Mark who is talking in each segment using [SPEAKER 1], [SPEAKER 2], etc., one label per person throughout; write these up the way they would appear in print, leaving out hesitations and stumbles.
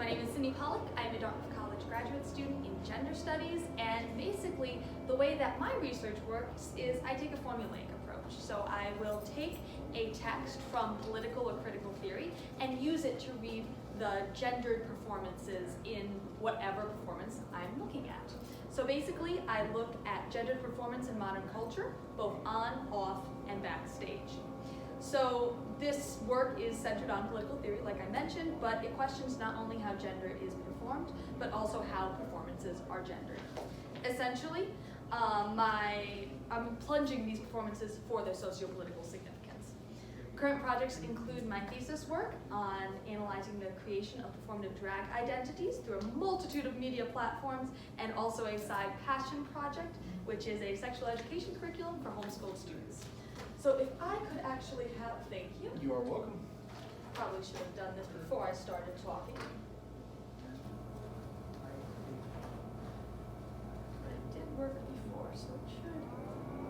[SPEAKER 1] My name is Cindy Pollock. I'm a Dartmouth College graduate student in gender studies, and basically the way that my research works is I take a formulaic approach. So I will take a text from political or critical theory and use it to read the gendered performances in whatever performance I'm looking at. So basically I look at gendered performance in modern culture, both on, off, and backstage. So this work is centered on political theory, like I mentioned, but it questions not only how gender is performed, but also how performances are gendered. Essentially, I'm plunging these performances for their socio-political significance. Current projects include my thesis work on analyzing the creation of performative drag identities through a multitude of media platforms, and also a side passion project, which is a sexual education curriculum for homeschooled students. So if I could actually have, thank you.
[SPEAKER 2] You are welcome.
[SPEAKER 1] Probably should have done this before I started talking. But it did work before, so it should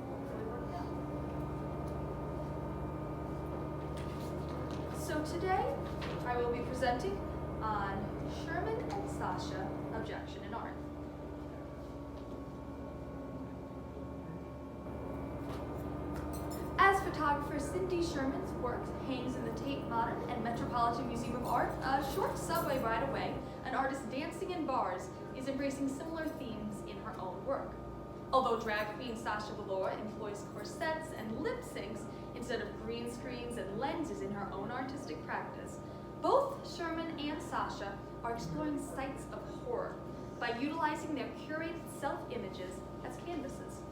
[SPEAKER 1] hopefully work now. So today, I will be presenting on Sherman and Sasha, Abjection in Art. As photographer Cindy Sherman's work hangs in the Tate Modern and Metropolitan Museum of Art, a short subway ride away, an artist dancing in bars is embracing similar themes in her own work. Although drag queen Sasha Velour employs corsets and lip syncs instead of green screens and lenses in her own artistic practice, both Sherman and Sasha are exploring sites of horror by utilizing their curated self-images as canvases.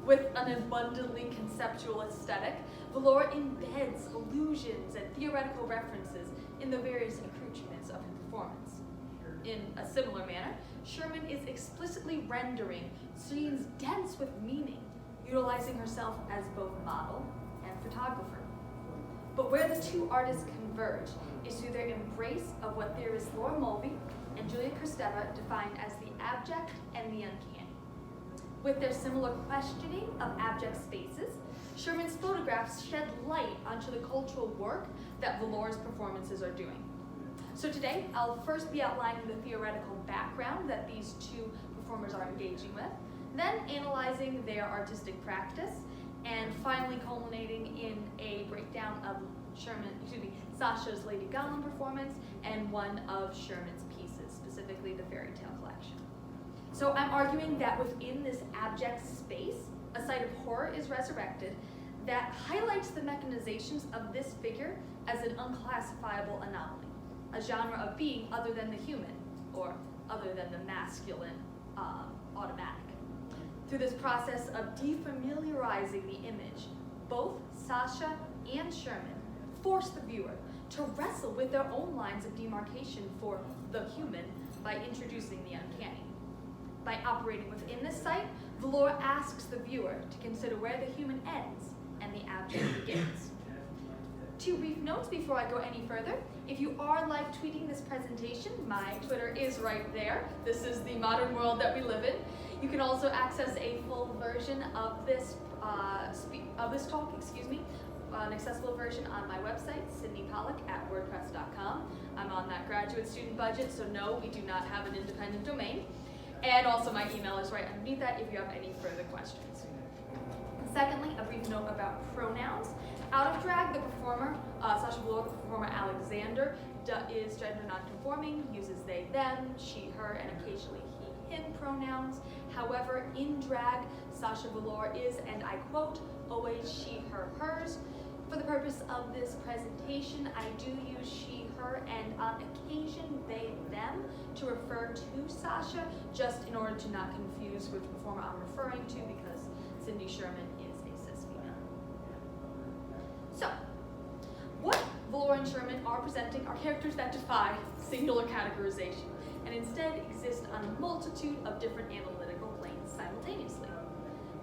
[SPEAKER 1] With an abundantly conceptual aesthetic, Velour embeds allusions and theoretical references in the various accoutrements of her performance. In a similar manner, Sherman is explicitly rendering scenes dense with meaning, utilizing herself as both model and photographer. But where the two artists converge is through their embrace of what theorists Laura Mulvey and Julia Kristeva defined as the abject and the uncanny. With their similar questioning of abject spaces, Sherman's photographs shed light onto the cultural work that Velour's performances are doing. So today, I'll first be outlining the theoretical background that these two performers are engaging with, then analyzing their artistic practice, and finally culminating in a breakdown of Sasha's Lady Gowan performance and one of Sherman's pieces, specifically the fairy tale collection. So I'm arguing that within this abject space, a site of horror is resurrected that highlights the mechanizations of this figure as an unclassifiable anomaly, a genre of being other than the human, or other than the masculine automatic. Through this process of defamiliarizing the image, both Sasha and Sherman force the viewer to wrestle with their own lines of demarcation for the human by introducing the uncanny. By operating within this site, Velour asks the viewer to consider where the human ends and the abject begins. Two brief notes before I go any further. If you are live tweeting this presentation, my Twitter is right there. This is the modern world that we live in. You can also access a full version of this talk, an accessible version on my website, cindypollock@wordpress.com. I'm on that graduate student budget, so no, we do not have an independent domain. And also my email is right underneath that if you have any further questions. Secondly, a brief note about pronouns. Out of drag, the performer, Sasha Velour, the performer Alexander, is gender nonconforming, uses they, them, she, her, and occasionally he, him pronouns. However, in drag, Sasha Velour is, and I quote, always she, her, hers. For the purpose of this presentation, I do use she, her, and on occasion they, them to refer to Sasha, just in order to not confuse which performer I'm referring to, because Cindy Sherman is a cis female. So, what Velour and Sherman are presenting are characters that defy singular categorization, and instead exist on a multitude of different analytical planes simultaneously.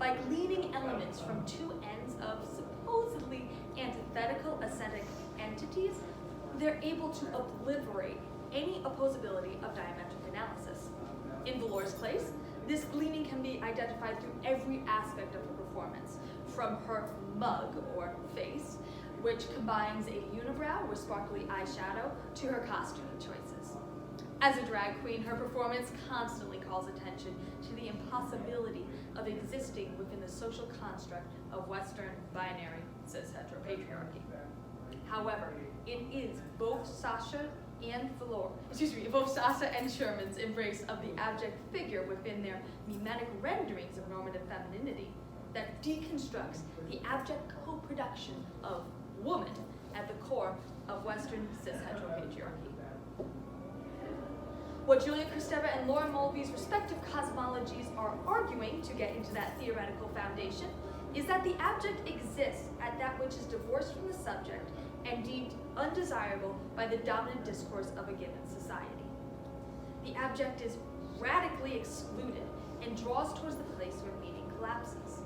[SPEAKER 1] By gleaning elements from two ends of supposedly antithetical aesthetic entities, they're able to obliterate any opposability of diametric analysis. In Velour's case, this gleaning can be identified through every aspect of the performance, from her mug or face, which combines a unibrow with sparkly eyeshadow, to her costume choices. As a drag queen, her performance constantly calls attention to the impossibility of existing within the social construct of Western binary cis heteropatriarchy. However, it is both Sasha and Sherman's embrace of the abject figure within their mimetic renderings of normative femininity that deconstructs the abject co-production of woman at the core of Western cis heteropatriarchy. What Julia Kristeva and Laura Mulvey's respective cosmologies are arguing to get into that theoretical foundation is that the abject exists at that which is divorced from the subject and deemed undesirable by the dominant discourse of a given society. The abject is radically excluded and draws towards the place where meaning collapses.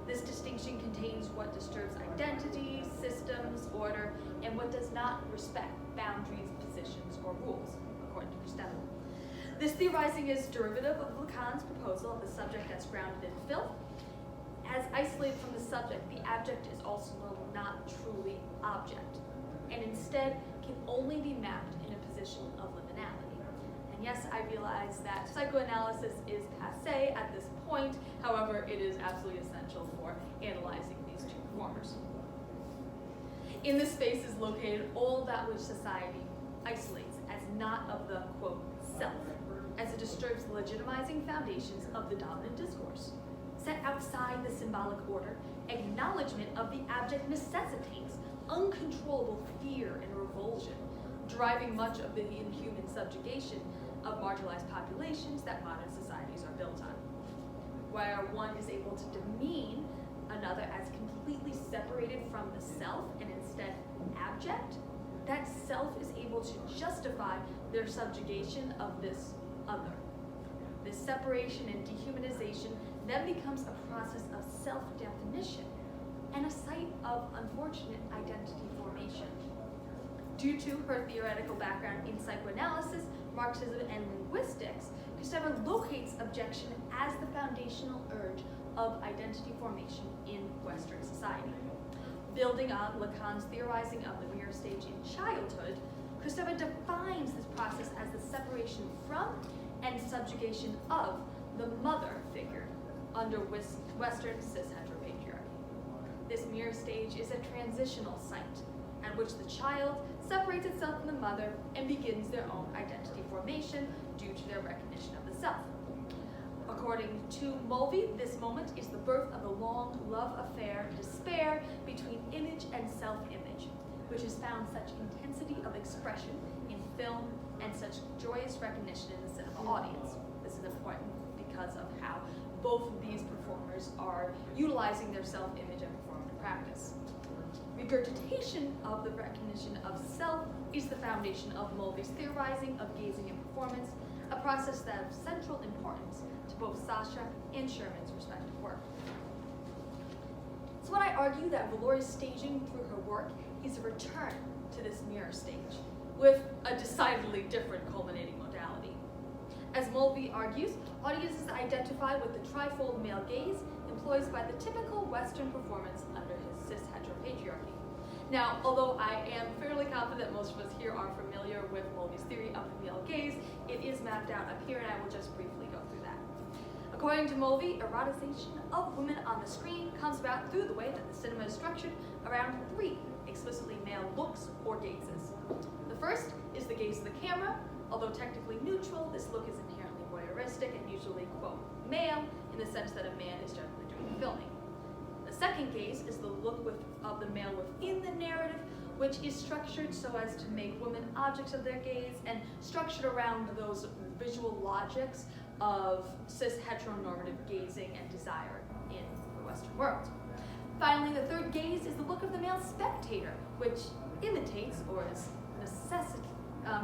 [SPEAKER 1] This distinction contains what disturbs identity, systems, order, and what does not respect boundaries, positions, or rules, according to Kristeva. This theorizing is derivative of Lacan's proposal of the subject as grounded in filth. As isolated from the subject, the abject is also not truly object, and instead can only be mapped in a position of liminality. And yes, I realize that psychoanalysis is passé at this point, however, it is absolutely essential for analyzing these two performers. In this space is located all that which society isolates as not of the, quote, self, as it disturbs the legitimizing foundations of the dominant discourse. Set outside the symbolic order, acknowledgement of the abject necessitates uncontrollable fear and revulsion, driving much of the inhuman subjugation of marginalized populations that modern societies are built on. Where one is able to demean another as completely separated from the self and instead abject, that self is able to justify their subjugation of this other. This separation and dehumanization then becomes a process of self-definition and a site of unfortunate identity formation. Due to her theoretical background in psychoanalysis, Marxism, and linguistics, Kristeva locates abjection as the foundational urge of identity formation in Western society. Building on Lacan's theorizing of the mirror stage in childhood, Kristeva defines this process as the separation from and subjugation of the mother figure under Western cis heteropatriarchy. This mirror stage is a transitional site at which the child separates itself from the mother and begins their own identity formation due to their recognition of the self. According to Mulvey, this moment is the birth of a long love affair, despair between image and self-image, which has found such intensity of expression in film and such joyous recognition in the cinema audience. This is important because of how both of these performers are utilizing their self-image and performative practice. Regurgitation of the recognition of self is the foundation of Mulvey's theorizing of gazing and performance, a process that of central importance to both Sasha and Sherman's respective work. So when I argue that Valori's staging through her work is a return to this mirror stage, with a decidedly different culminating modality. As Mulvey argues, audiences identify with the trifold male gaze employed by the typical Western performance under his cis heteropatriarchy. Now, although I am fairly confident most of us here are familiar with Mulvey's theory of the male gaze, it is mapped out up here, and I will just briefly go through that. According to Mulvey, eroticization of women on the screen comes about through the way that the cinema is structured around three explicitly male looks or gazes. The first is the gaze of the camera. Although technically neutral, this look is inherently voyeuristic and usually, quote, male, in the sense that a man is generally doing the filming. The second gaze is the look of the male within the narrative, which is structured so as to make women objects of their gaze and structured around those visual logics of cis heteronormative gazing and desire in the Western world. Finally, the third gaze is the look of the male spectator, which imitates or is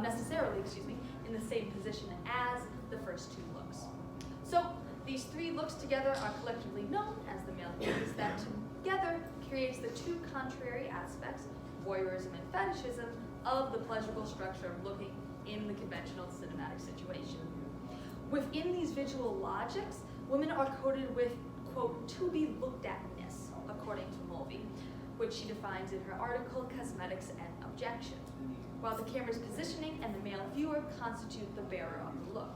[SPEAKER 1] necessarily in the same position as the first two looks. So these three looks together are collectively known as the male gaze that together creates the two contrary aspects, voyeurism and fetishism, of the pleasurable structure of looking in the conventional cinematic situation. Within these visual logics, women are coded with, quote, to be looked at-ness, according to Mulvey, which she defines in her article, Cosmetics and Abjection. while the camera's positioning and the male viewer constitute the bearer of the look.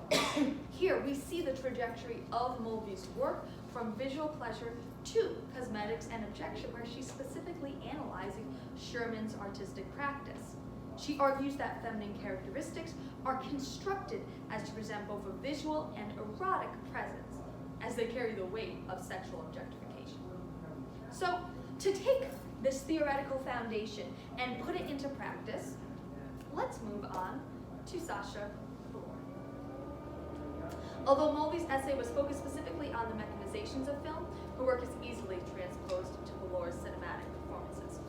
[SPEAKER 1] Here, we see the trajectory of Mulvey's work from visual pleasure to cosmetics and objection, where she's specifically analyzing Sherman's artistic practice. She argues that feminine characteristics are constructed as to present both a visual and erotic presence, as they carry the weight of sexual objectification. So, to take this theoretical foundation and put it into practice, let's move on to Sasha. Although Mulvey's essay was focused specifically on the mechanizations of film, her work is easily transposed to Valore's cinematic performances.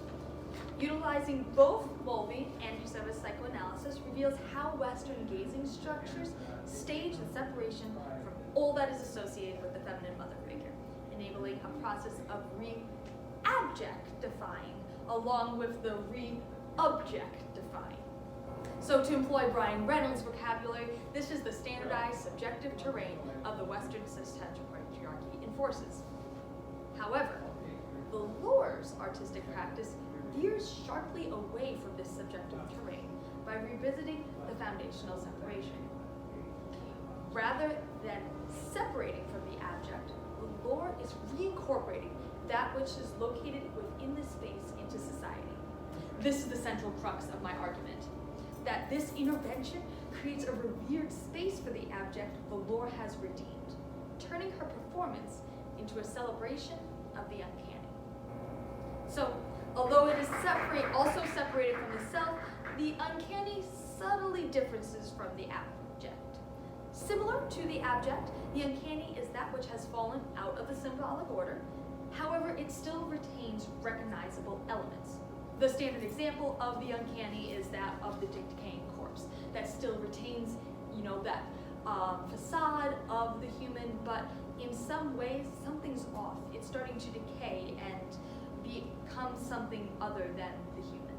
[SPEAKER 1] Utilizing both Mulvey and Joseva's psychoanalysis reveals how Western gazing structures stage the separation from all that is associated with the feminine mother figure, enabling a process of re-abjectifying along with the re-objectifying. So to employ Brian Reynolds' vocabulary, this is the standardized subjective terrain of the Western cisgender patriarchy enforces. However, Valore's artistic practice veers sharply away from this subjective terrain by revisiting the foundational separation. Rather than separating from the abject, Valore is reincorporating that which is located within this space into society. This is the central crux of my argument, that this intervention creates a revered space for the abject Valore has redeemed, turning her performance into a celebration of the uncanny. So, although it is also separated from the self, the uncanny subtly differences from the abject. Similar to the abject, the uncanny is that which has fallen out of the symbolic order. However, it still retains recognizable elements. The standard example of the uncanny is that of the decaying corpse that still retains, that facade of the human, but in some ways, something's off. It's starting to decay and become something other than the human.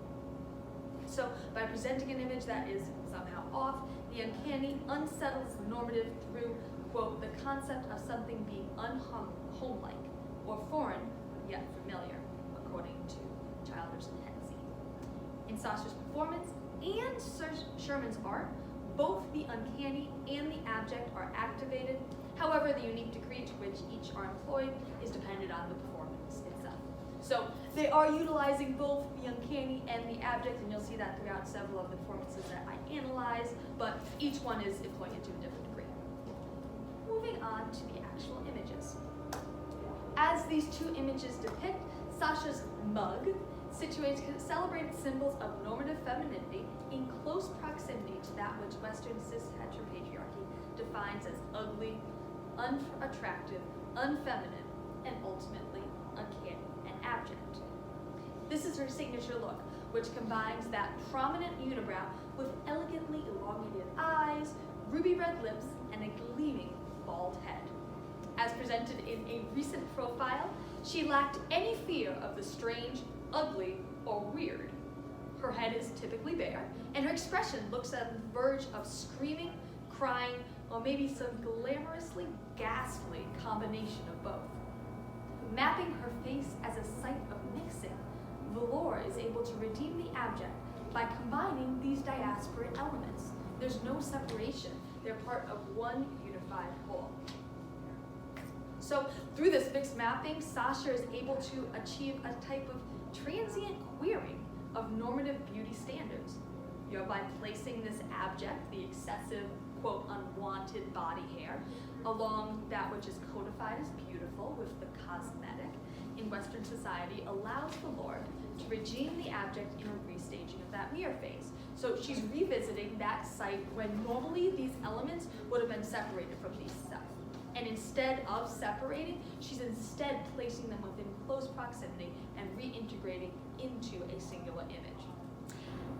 [SPEAKER 1] So by presenting an image that is somehow off, the uncanny unsettles the normative through, quote, the concept of something being unhomelike or foreign yet familiar, according to Childers and Hennessy. In Sasha's performance and Sherman's art, both the uncanny and the abject are activated. However, the unique degree to which each are employed is dependent on the performance itself. So they are utilizing both the uncanny and the abject, and you'll see that throughout several of the performances that I analyze, but each one is employing it to a different degree. Moving on to the actual images. As these two images depict, Sasha's mug situates celebrated symbols of normative femininity in close proximity to that which Western cisgender patriarchy defines as ugly, unattractive, unfeminine, and ultimately uncanny and abject. This is her signature look, which combines that prominent unibrow with elegantly elongated eyes, ruby red lips, and a gleaming bald head. As presented in a recent profile, she lacked any fear of the strange, ugly, or weird. Her head is typically bare, and her expression looks at the verge of screaming, crying, or maybe some glamorously ghastly combination of both. Mapping her face as a site of mixing, Valore is able to redeem the abject by combining these diasporate elements. There's no separation. They're part of one unified whole. So through this mixed mapping, Sasha is able to achieve a type of transient queering of normative beauty standards. By placing this abject, the excessive, quote, unwanted body hair, along that which is codified as beautiful with the cosmetic in Western society, allows Valore to redeem the abject in a restaging of that mirror phase. So she's revisiting that site when normally these elements would have been separated from these self. And instead of separating, she's instead placing them within close proximity and reintegrating into a singular image.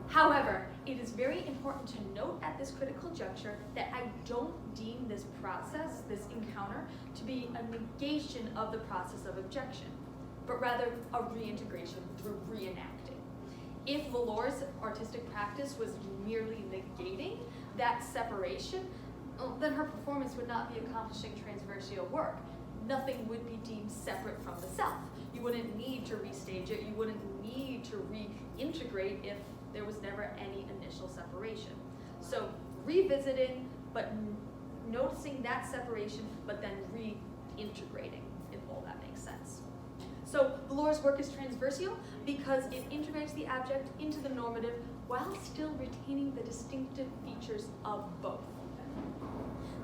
[SPEAKER 1] However, it is very important to note at this critical juncture that I don't deem this process, this encounter, to be a negation of the process of objection, but rather a reintegration through reenacting. If Valore's artistic practice was merely negating that separation, then her performance would not be accomplishing transversal work. Nothing would be deemed separate from the self. You wouldn't need to restage it. You wouldn't need to reintegrate if there was never any initial separation. So revisiting, but noticing that separation, but then reintegrating, if all that makes sense. So Valor's work is transversal because it integrates the abject into the normative while still retaining the distinctive features of both.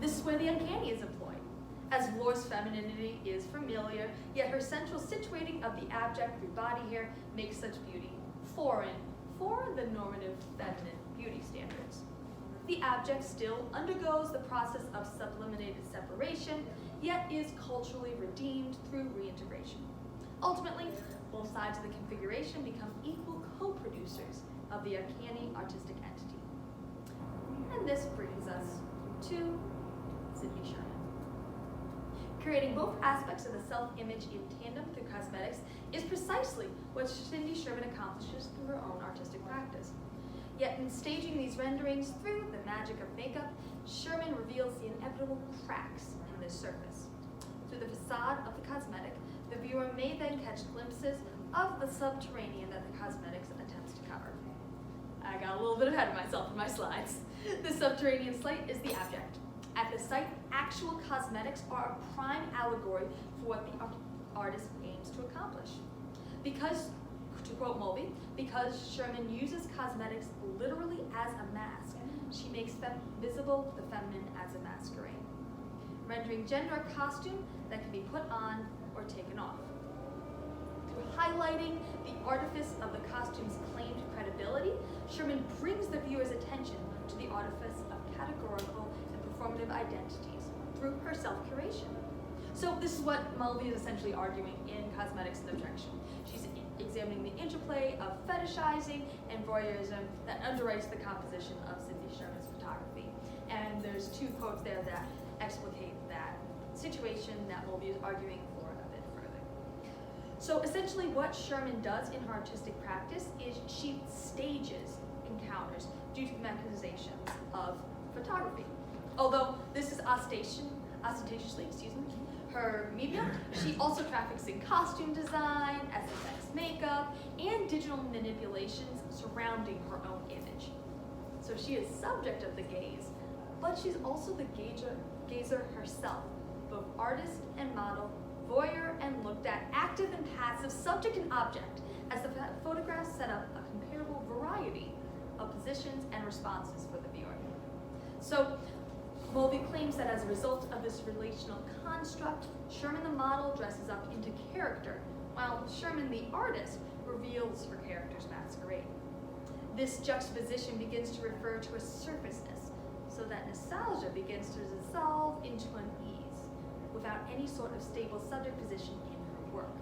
[SPEAKER 1] This is where the uncanny is employed, as Valor's femininity is familiar, yet her central situating of the abject through body hair makes such beauty foreign for the normative feminine beauty standards. The abject still undergoes the process of sublimated separation, yet is culturally redeemed through reintegration. Ultimately, both sides of the configuration become equal co-producers of the uncanny artistic entity. And this brings us to Sydney Sherman. Creating both aspects of the self-image in tandem through cosmetics is precisely what Cindy Sherman accomplishes through her own artistic practice. Yet in staging these renderings through the magic of makeup, Sherman reveals the inevitable cracks in this surface. Through the facade of the cosmetic, the viewer may then catch glimpses of the subterranean that the cosmetics attempts to cover. I got a little bit ahead of myself in my slides. The subterranean site is the abject. At the site, actual cosmetics are a prime allegory for what the artist aims to accomplish. Because, to quote Mulvey, because Sherman uses cosmetics literally as a mask, she makes visible the feminine as a masquerade, rendering gender a costume that can be put on or taken off. Through highlighting the artifice of the costume's claimed credibility, Sherman brings the viewer's attention to the artifice of categorical and performative identities through her self-curation. So this is what Mulvey is essentially arguing in Cosmetics and Abjection. She's examining the interplay of fetishizing and voyeurism that underwrites the composition of Cindy Sherman's photography. And there's two quotes there that explicate that situation that Mulvey is arguing for a bit further. So essentially what Sherman does in her artistic practice is she stages encounters due to the mechanization of photography. Although this is ostentatiously, her medium, she also traffics in costume design, SFX makeup, and digital manipulations surrounding her own image. So she is subject of the gaze, but she's also the gazer herself, both artist and model, voyeur and looked at, active and passive, subject and object, as the photographs set up a comparable variety of positions and responses for the viewer. So Mulvey claims that as a result of this relational construct, Sherman the model dresses up into character, while Sherman the artist reveals her character's masquerade. This juxtaposition begins to refer to a surfaceness, so that nostalgia begins to dissolve into unease, without any sort of stable subject position in her work.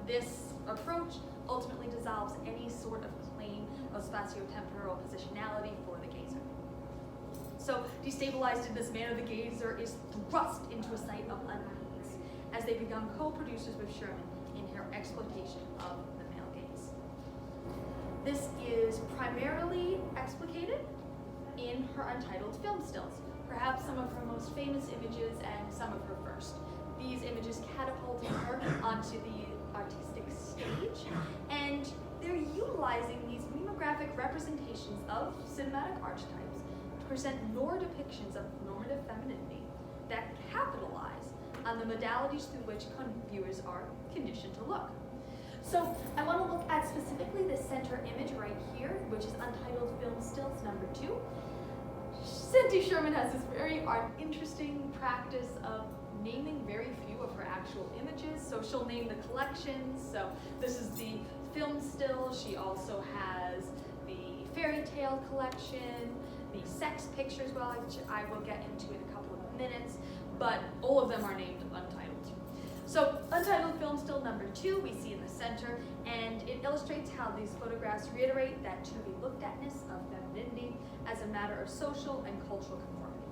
[SPEAKER 1] This approach ultimately dissolves any sort of claim of spatiotemporal positionality for the gazer. So, destabilized in this manner, the gazer is thrust into a state of unease as they become co-producers with Sherman in her exploitation of the male gaze. This is primarily explicated in her untitled film stills, perhaps some of her most famous images and some of her first. These images catapulted her onto the artistic stage, and they're utilizing these memographic representations of cinematic archetypes present depictions of normative femininity that capitalize on the modalities through which viewers are conditioned to look. So I want to look at specifically the center image right here, which is untitled Film Stills number 2. Cindy Sherman has this very interesting practice of naming very few of her actual images. So she'll name the collections. So this is the film still. She also has the fairy tale collection, the sex pictures, which I will get into in a couple of minutes, but all of them are named untitled. So untitled film still number 2 we see in the center, and it illustrates how these photographs reiterate that to be looked atness of femininity as a matter of social and cultural conformity.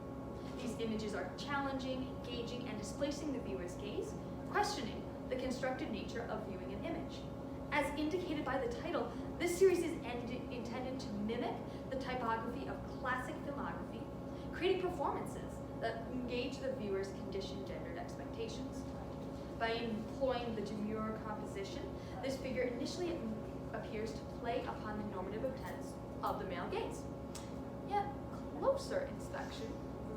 [SPEAKER 1] These images are challenging, engaging, and displacing the viewer's gaze, questioning the constructed nature of viewing an image. As indicated by the title, this series is intended to mimic the typography of classic filmography, creating performances that engage the viewer's conditioned gendered expectations. By employing the demure composition, this figure initially appears to play upon the normative of the male gaze. Yet closer inspection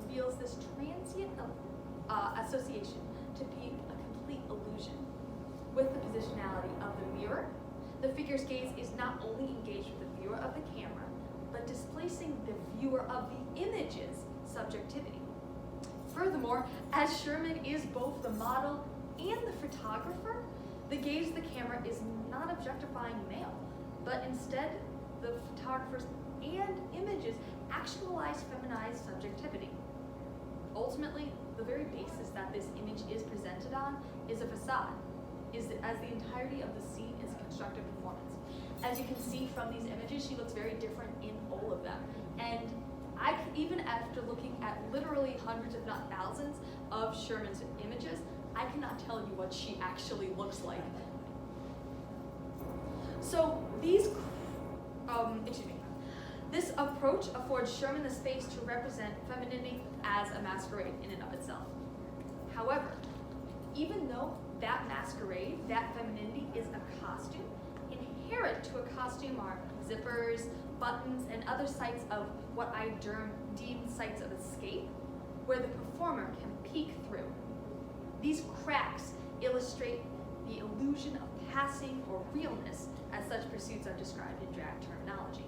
[SPEAKER 1] reveals this transient association to be a complete illusion. With the positionality of the mirror, the figure's gaze is not only engaged with the viewer of the camera, but displacing the viewer of the image's subjectivity. Furthermore, as Sherman is both the model and the photographer, the gaze of the camera is not objectifying male, but instead the photographer's and images actualize feminized subjectivity. Ultimately, the very basis that this image is presented on is a facade, as the entirety of the scene is a constructed performance. As you can see from these images, she looks very different in all of them. And even after looking at literally hundreds, if not thousands, of Sherman's images, I cannot tell you what she actually looks like. So this approach affords Sherman the space to represent femininity as a masquerade in and of itself. However, even though that masquerade, that femininity is a costume, inherent to a costume are zippers, buttons, and other sites of what I deem sites of escape, where the performer can peek through. These cracks illustrate the illusion of passing or realness, as such pursuits are described in drag terminology.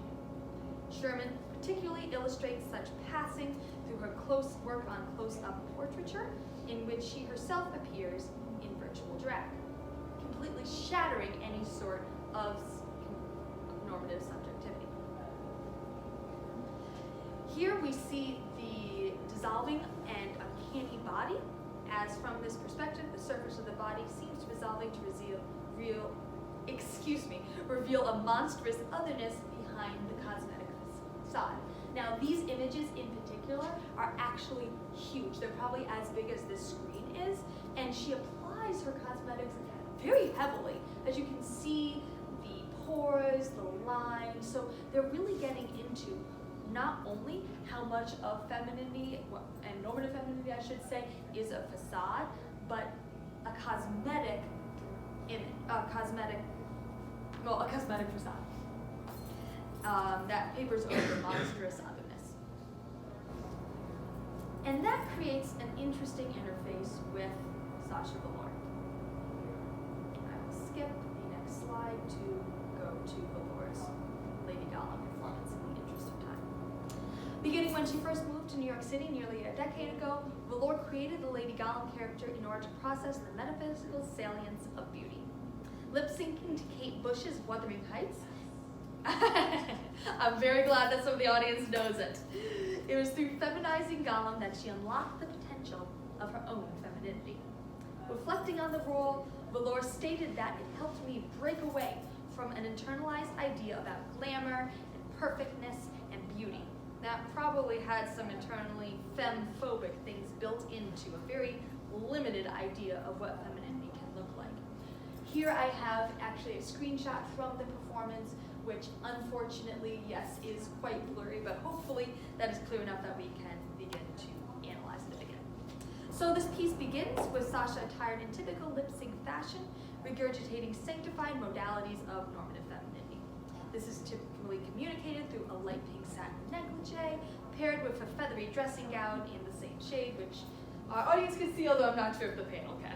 [SPEAKER 1] Sherman particularly illustrates such passing through her close work on close-up portraiture, in which she herself appears in virtual drag, completely shattering any sort of normative subjectivity. Here we see the dissolving and uncanny body, as from this perspective, the surface of the body seems dissolving to reveal a monstrous otherness behind the cosmetic facade. Now, these images in particular are actually huge. They're probably as big as this screen is, and she applies her cosmetics very heavily. As you can see, the pores, the lines, so they're really getting into not only how much of femininity, and normative femininity I should say, is a facade, but a cosmetic facade that papers over monstrous otherness. And that creates an interesting interface with Sasha Velour. I will skip the next slide to go to Velour's Lady Gollum performance in the interest of time. Beginning when she first moved to New York City nearly a decade ago, Velour created the Lady Gollum character in order to process the metaphysical salience of beauty. Lip-syncing to Kate Bush's Wuthering Heights. I'm very glad that some of the audience knows it. It was through feminizing Gollum that she unlocked the potential of her own femininity. Reflecting on the role, Velour stated that it helped me break away from an internalized idea about glamour and perfectness and beauty that probably had some internally femme-phobic things built into a very limited idea of what femininity can look like. Here I have actually a screenshot from the performance, which unfortunately, yes, is quite blurry, but hopefully that is clear enough that we can begin to analyze it again. So this piece begins with Sasha attired in typical lip-sync fashion, regurgitating sanctified modalities of normative femininity. This is typically communicated through a light pink satin negligee, paired with a feathery dressing gown in the same shade, which our audience can see, although I'm not sure if the panel can.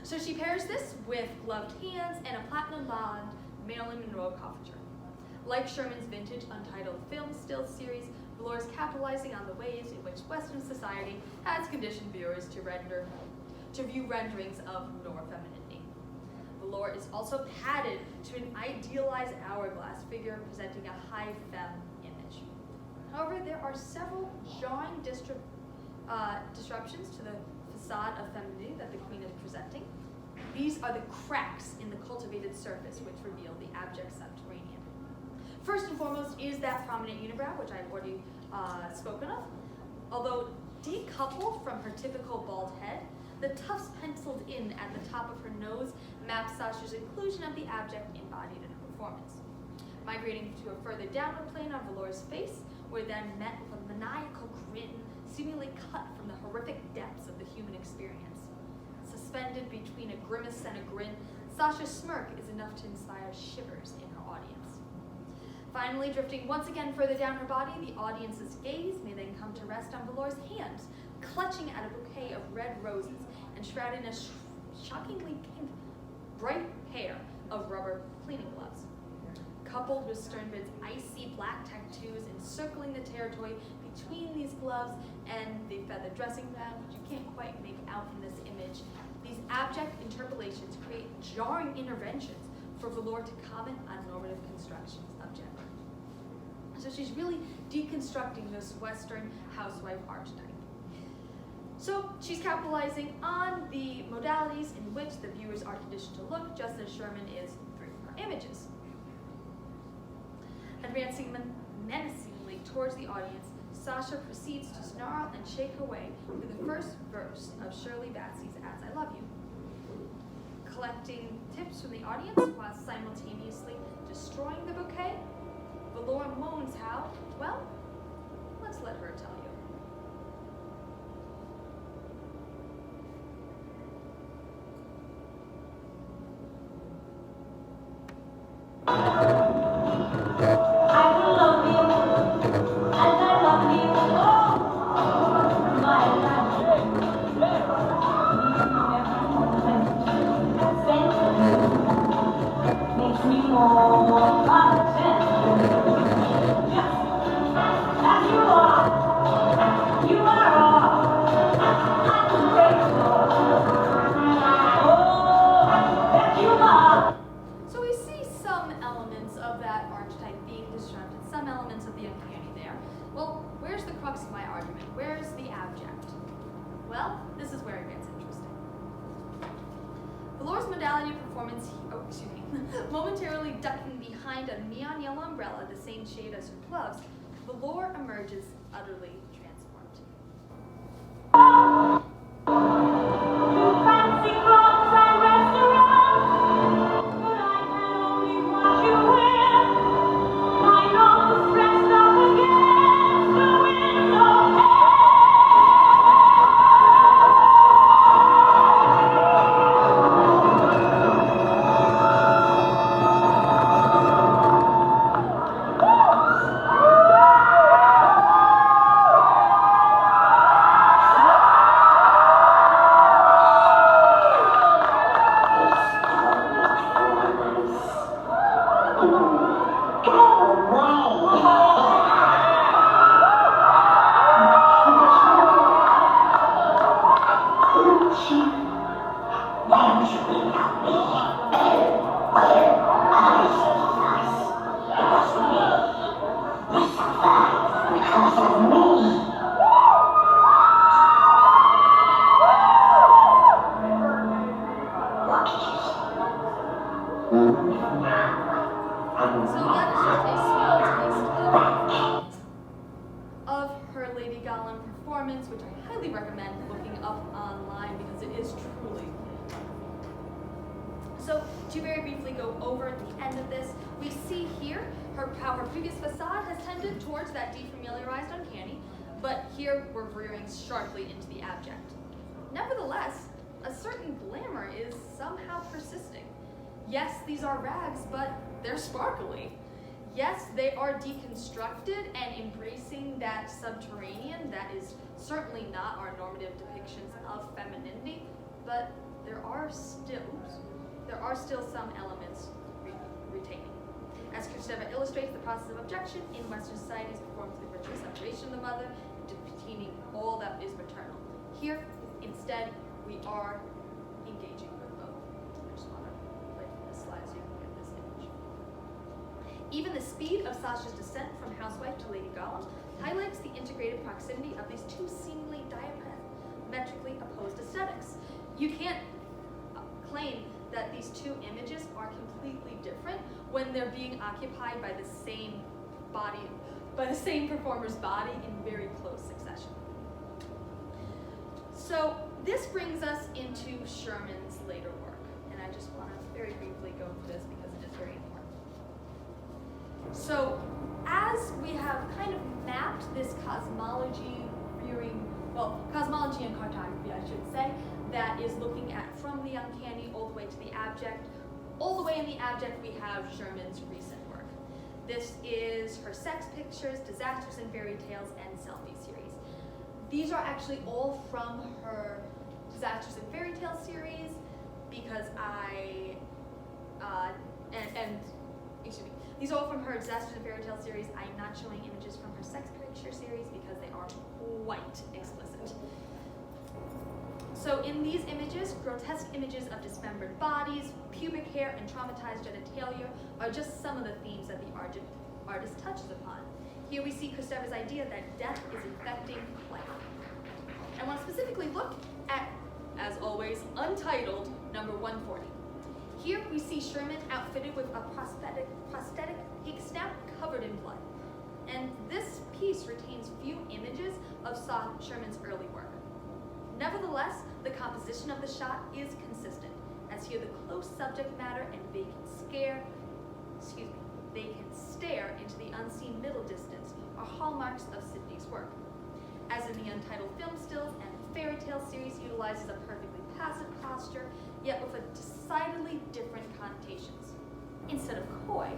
[SPEAKER 1] So she pairs this with gloved hands and a platinum blonde Marilyn Monroe coiffure. Like Sherman's vintage untitled film still series, Velour is capitalizing on the ways in which Western society has conditioned viewers to view renderings of noir femininity. Velour is also padded to an idealized hourglass figure presenting a high femme image. However, there are several jarring disruptions to the facade of femininity that the Queen is presenting. These are the cracks in the cultivated surface which reveal the abject subterranean. First and foremost is that prominent unibrow, which I've already spoken of. Although decoupled from her typical bald head, the tufts penciled in at the top of her nose map Sasha's inclusion of the abject embodied in her performance. Migrating to a further downward plane on Velour's face, we're then met with a maniacal grin seemingly cut from the horrific depths of the human experience. Suspended between a grimace and a grin, Sasha's smirk is enough to inspire shivers in her audience. Finally, drifting once again further down her body, the audience's gaze may then come to rest on Velour's hands, clutching at a bouquet of red roses and shrouded in a shockingly pink, bright pair of rubber cleaning gloves. Coupled with Sternbrid's icy black tattoos encircling the territory between these gloves and the feathered dressing gown, which you can't quite make out in this image, these abject interpolations create jarring interventions for Velour to comment on normative constructions of gender. So she's really deconstructing this Western housewife archetype. So she's capitalizing on the modalities in which the viewers are conditioned to look, just as Sherman is through her images. Advancing menacingly towards the audience, Sasha proceeds to snarl and shake her way through the first verse of Shirley Bassey's As I Love You. Collecting tips from the audience while simultaneously destroying the bouquet, Velour moans how, well, let's let her tell you. So we see some elements of that archetype being disrupted, some elements of the uncanny there. Well, where's the crux of my argument? Where's the abject? Well, this is where it gets interesting. Velour's modality of performance, momentarily ducking behind a neon yellow umbrella the same shade as her gloves, Velour emerges utterly transformed. Which I highly recommend looking up online because it is truly. So to very briefly go over at the end of this, we see here how her previous facade has tended towards that defamiliarized uncanny, but here we're veering sharply into the abject. Nevertheless, a certain glamour is somehow persisting. Yes, these are rags, but they're sparkly. Yes, they are deconstructed and embracing that subterranean that is certainly not our normative depictions of femininity, but there are still some elements retaining. As Kristeva illustrates, the process of objection in Western society is performed through the virtuous separation of the mother, detaining all that is maternal. Here, instead, we are engaging with both. I just want to play from this slide so you can get this image. Even the speed of Sasha's descent from housewife to Lady Gollum highlights the integrated proximity of these two seemingly diametrically opposed aesthetics. You can't claim that these two images are completely different when they're being occupied by the same body, by the same performer's body in very close succession. So this brings us into Sherman's later work, and I just want to very briefly go through this because it is very important. So as we have kind of mapped this cosmology and cartography, I should say, that is looking at from the uncanny all the way to the abject. All the way in the abject, we have Sherman's recent work. This is her sex pictures, disasters and fairy tales, and selfie series. These are actually all from her disasters and fairy tale series because these are all from her disasters and fairy tale series. I'm not showing images from her sex picture series because they are quite explicit. So in these images, grotesque images of dismembered bodies, pubic hair, and traumatized genitalia are just some of the themes that the artist touches upon. Here we see Kristeva's idea that death is infecting life. I want to specifically look at, as always, Untitled, number 140. Here we see Sherman outfitted with a prosthetic pig snout covered in blood. And this piece retains few images of Sherman's early work. Nevertheless, the composition of the shot is consistent, as here the close subject matter and vacant stare into the unseen middle distance are hallmarks of Sidney's work. As in the Untitled film stills and fairy tale series utilizes a perfectly passive posture, yet with a decidedly different connotations. Instead of coy,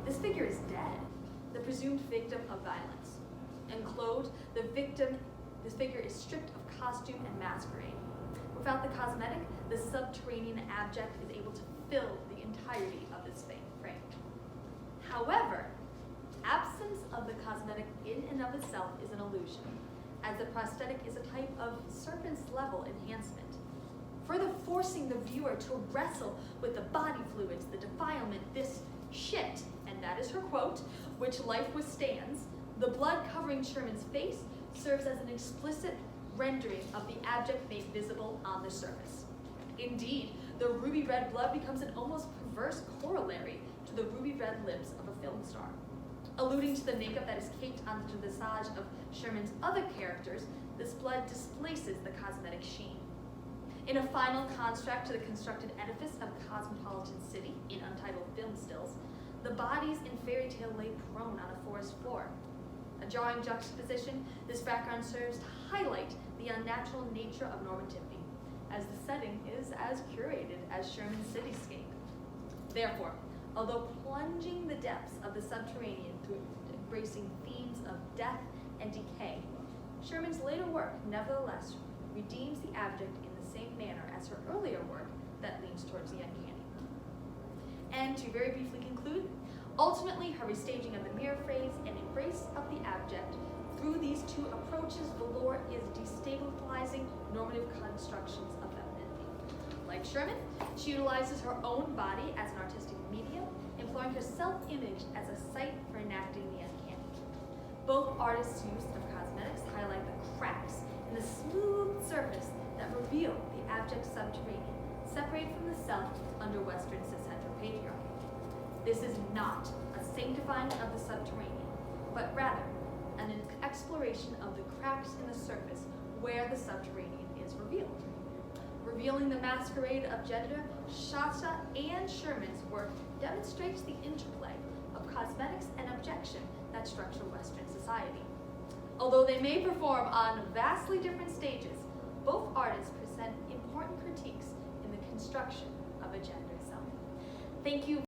[SPEAKER 1] this figure is dead, the presumed victim of violence. Enclosed, this figure is stripped of costume and masquerade. Without the cosmetic, the subterranean abject is able to fill the entirety of this frame. However, absence of the cosmetic in and of itself is an illusion, as the prosthetic is a type of serpent's level enhancement, further forcing the viewer to wrestle with the body fluids, the defilement, this shit, and that is her quote, which life withstands. The blood covering Sherman's face serves as an explicit rendering of the abject made visible on the surface. Indeed, the ruby red blood becomes an almost perverse corollary to the ruby red lips of a film star. Alluding to the makeup that is caked onto the visage of Sherman's other characters, this blood displaces the cosmetic sheen. In a final construct to the constructed edifice of a cosmopolitan city in Untitled film stills, the bodies in fairy tale lay prone on a forest floor. A jarring juxtaposition, this background serves to highlight the unnatural nature of normativity, as the setting is as curated as Sherman's cityscape. Therefore, although plunging the depths of the subterranean through embracing themes of death and decay, Sherman's later work nevertheless redeems the abject in the same manner as her earlier work that leans towards the uncanny. And to very briefly conclude, ultimately her restaging of the mirror phrase and embrace of the abject through these two approaches velour is destabilizing normative constructions of femininity. Like Sherman, she utilizes her own body as an artistic medium, employing her self-image as a site for enacting the uncanny. Both artists' use of cosmetics highlight the cracks in the smooth surface that reveal the abject subterranean, separated from the self under Western cisgender patriarchy. This is not a sanctifying of the subterranean, but rather an exploration of the cracks in the surface where the subterranean is revealed. Revealing the masquerade of gender, Sasha and Sherman's work demonstrates the interplay of cosmetics and abjection that structure Western society. Although they may perform on vastly different stages, both artists present important critiques in the construction of a gender self. Thank you.